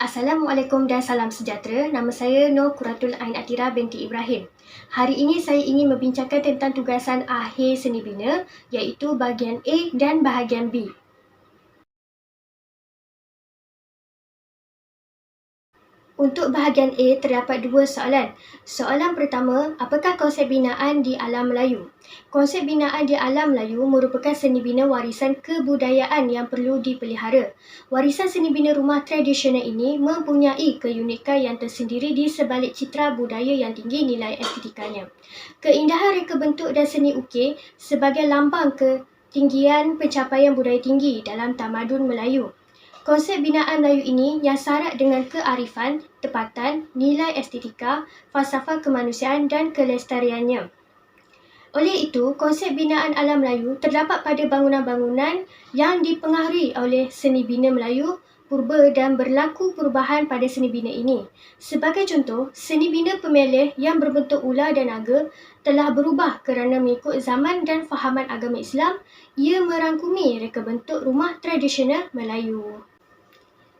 Assalamualaikum dan salam sejahtera. Nama saya Nur Quratul Ain Atira binti Ibrahim. Hari ini saya ingin membincangkan tentang tugasan akhir seni bina, iaitu bahagian A dan bahagian B. Untuk bahagian A, terdapat dua soalan. Soalan pertama, apakah konsep binaan di alam Melayu? Konsep binaan di alam Melayu merupakan seni bina warisan kebudayaan yang perlu dipelihara. Warisan seni bina rumah tradisional ini mempunyai keunikan yang tersendiri di sebalik citra budaya yang tinggi nilai estetikanya. Keindahan reka bentuk dan seni ukir sebagai lambang ketinggian pencapaian budaya tinggi dalam tamadun Melayu. Konsep binaan Melayu ini yang syarat dengan kearifan, tepatan, nilai estetika, falsafah kemanusiaan dan kelestariannya. Oleh itu, konsep binaan alam Melayu terdapat pada bangunan-bangunan yang dipengaruhi oleh seni bina Melayu purba dan berlaku perubahan pada seni bina ini. Sebagai contoh, seni bina pemelih yang berbentuk ular dan naga telah berubah kerana mengikut zaman dan fahaman agama Islam. Ia merangkumi reka bentuk rumah tradisional Melayu.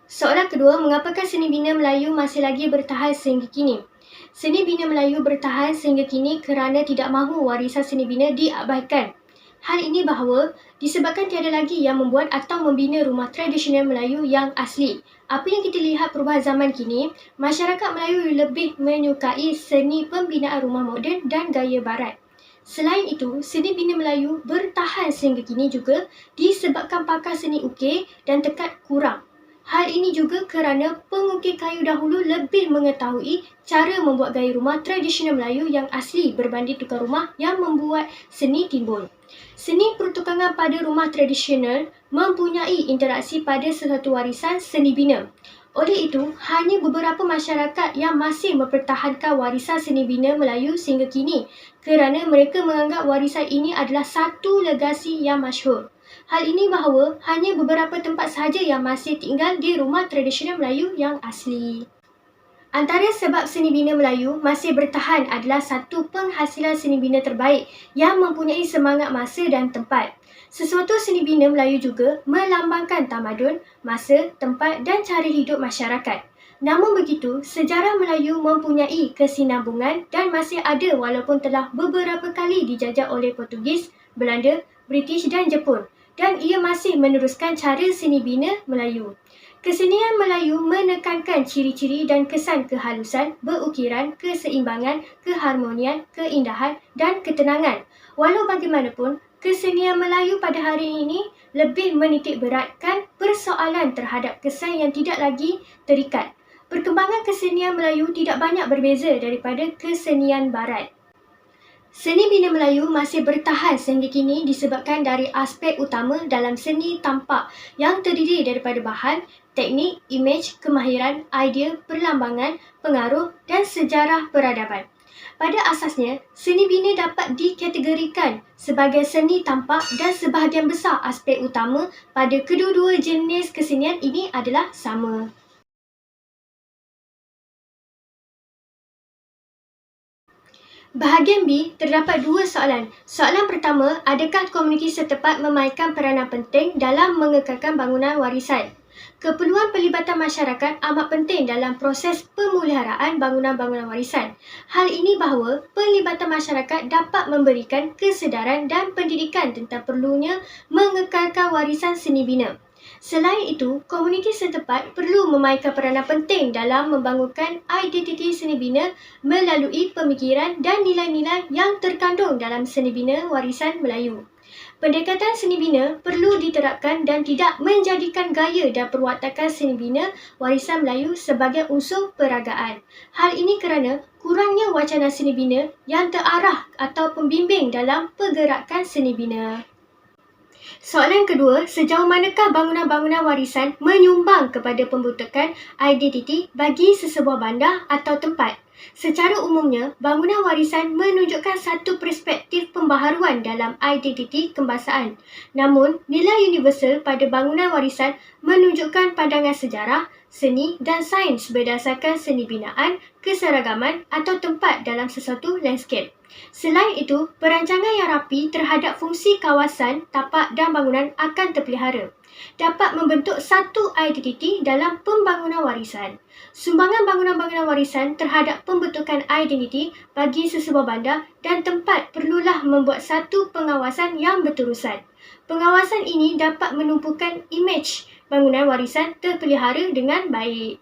Soalan kedua, mengapakah seni bina Melayu masih lagi bertahan sehingga kini? Seni bina Melayu bertahan sehingga kini kerana tidak mahu warisan seni bina diabaikan. Hal ini bahawa disebabkan tiada lagi yang membuat atau membina rumah tradisional Melayu yang asli. Apa yang kita lihat perubahan zaman kini, masyarakat Melayu lebih menyukai seni pembinaan rumah moden dan gaya barat. Selain itu, seni bina Melayu bertahan sehingga kini juga disebabkan pakar seni ukir dan tekad kurang. Hal ini juga kerana pengukir kayu dahulu lebih mengetahui cara membuat gaya rumah tradisional Melayu yang asli berbanding tukar rumah yang membuat seni timbul. Seni pertukangan pada rumah tradisional mempunyai interaksi pada sesuatu warisan seni bina. Oleh itu, hanya beberapa masyarakat yang masih mempertahankan warisan seni bina Melayu sehingga kini kerana mereka menganggap warisan ini adalah satu legasi yang masyhur. Hal ini bahawa hanya beberapa tempat sahaja yang masih tinggal di rumah tradisional Melayu yang asli. Antara sebab seni bina Melayu masih bertahan adalah satu penghasilan seni bina terbaik yang mempunyai semangat masa dan tempat. Sesuatu seni bina Melayu juga melambangkan tamadun, masa, tempat dan cara hidup masyarakat. Namun begitu, sejarah Melayu mempunyai kesinambungan dan masih ada walaupun telah beberapa kali dijajah oleh Portugis, Belanda, British dan Jepun. Dan ia masih meneruskan cara seni bina Melayu. Kesenian Melayu menekankan ciri-ciri dan kesan kehalusan, berukiran, keseimbangan, keharmonian, keindahan dan ketenangan. Walau bagaimanapun, kesenian Melayu pada hari ini lebih menitik beratkan persoalan terhadap kesan yang tidak lagi terikat. Perkembangan kesenian Melayu tidak banyak berbeza daripada kesenian Barat. Seni bina Melayu masih bertahan sehingga kini disebabkan dari aspek utama dalam seni tampak yang terdiri daripada bahan, teknik, imej, kemahiran, idea, perlambangan, pengaruh dan sejarah peradaban. Pada asasnya, seni bina dapat dikategorikan sebagai seni tampak dan sebahagian besar aspek utama pada kedua-dua jenis kesenian ini adalah sama. Bahagian B, terdapat dua soalan. Soalan pertama, adakah komuniti setempat memainkan peranan penting dalam mengekalkan bangunan warisan? Keperluan pelibatan masyarakat amat penting dalam proses pemeliharaan bangunan-bangunan warisan. Hal ini bahawa pelibatan masyarakat dapat memberikan kesedaran dan pendidikan tentang perlunya mengekalkan warisan seni bina. Selain itu, komuniti setempat perlu memainkan peranan penting dalam membangunkan identiti seni bina melalui pemikiran dan nilai-nilai yang terkandung dalam seni bina warisan Melayu. Pendekatan seni bina perlu diterapkan dan tidak menjadikan gaya dan perwatakan seni bina warisan Melayu sebagai unsur peragaan. Hal ini kerana kurangnya wacana seni bina yang terarah atau pembimbing dalam pergerakan seni bina. Soalan kedua, sejauh manakah bangunan-bangunan warisan menyumbang kepada pembentukan identiti bagi sesebuah bandar atau tempat? Secara umumnya, bangunan warisan menunjukkan satu perspektif pembaharuan dalam identiti kebangsaan. Namun, nilai universal pada bangunan warisan menunjukkan pandangan sejarah, seni dan sains berdasarkan seni binaan, keseragaman atau tempat dalam sesuatu landscape. Selain itu, perancangan yang rapi terhadap fungsi kawasan, tapak dan bangunan akan terpelihara. Dapat membentuk satu identiti dalam pembangunan warisan. Sumbangan bangunan-bangunan warisan terhadap pembentukan identiti bagi sesebuah bandar dan tempat perlulah membuat satu pengawasan yang berterusan. Pengawasan ini dapat menumpukan imej bangunan warisan terpelihara dengan baik.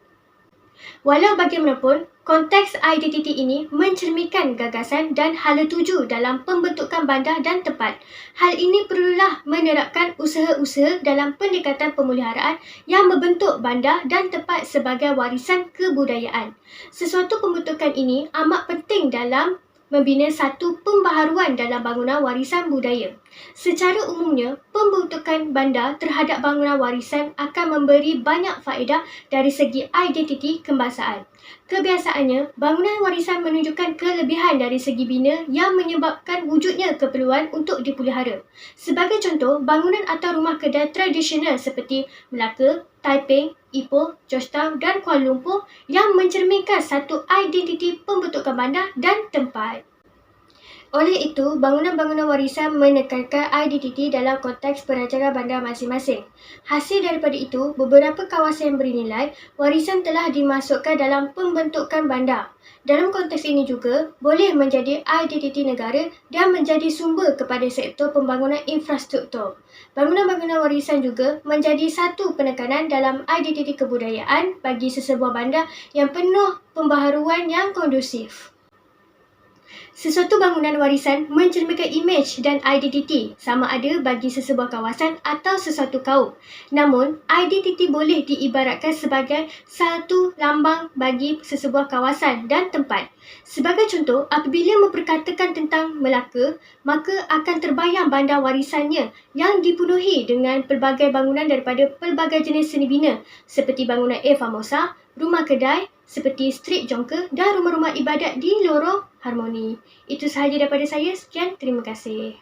Walau bagaimanapun, konteks identiti ini mencerminkan gagasan dan hala tuju dalam pembentukan bandar dan tempat. Hal ini perlulah menerapkan usaha-usaha dalam pendekatan pemeliharaan yang membentuk bandar dan tempat sebagai warisan kebudayaan. Sesuatu pembentukan ini amat penting dalam membina satu pembaharuan dalam bangunan warisan budaya. Secara umumnya, pembentukan bandar terhadap bangunan warisan akan memberi banyak faedah dari segi identiti kebangsaan. Kebiasaannya, bangunan warisan menunjukkan kelebihan dari segi bina yang menyebabkan wujudnya keperluan untuk dipelihara. Sebagai contoh, bangunan atau rumah kedai tradisional seperti Melaka, Taiping, Ipoh, Georgetown dan Kuala Lumpur yang mencerminkan satu identiti pembentukan bandar dan tempat. Oleh itu, bangunan-bangunan warisan menekankan identiti dalam konteks perancangan bandar masing-masing. Hasil daripada itu, beberapa kawasan yang bernilai warisan telah dimasukkan dalam pembentukan bandar. Dalam konteks ini juga, boleh menjadi identiti negara dan menjadi sumber kepada sektor pembangunan infrastruktur. Bangunan-bangunan warisan juga menjadi satu penekanan dalam identiti kebudayaan bagi sesebuah bandar yang penuh pembaharuan yang kondusif. Sesuatu bangunan warisan mencerminkan imej dan identiti sama ada bagi sesebuah kawasan atau sesuatu kaum. Namun, identiti boleh diibaratkan sebagai satu lambang bagi sesebuah kawasan dan tempat. Sebagai contoh, apabila memperkatakan tentang Melaka, maka akan terbayang bandar warisannya yang dipenuhi dengan pelbagai bangunan daripada pelbagai jenis seni bina seperti bangunan Air Formosa, rumah kedai seperti Street Jonker dan rumah-rumah ibadat di lorong Harmoni. Itu sahaja daripada saya. Sekian, terima kasih.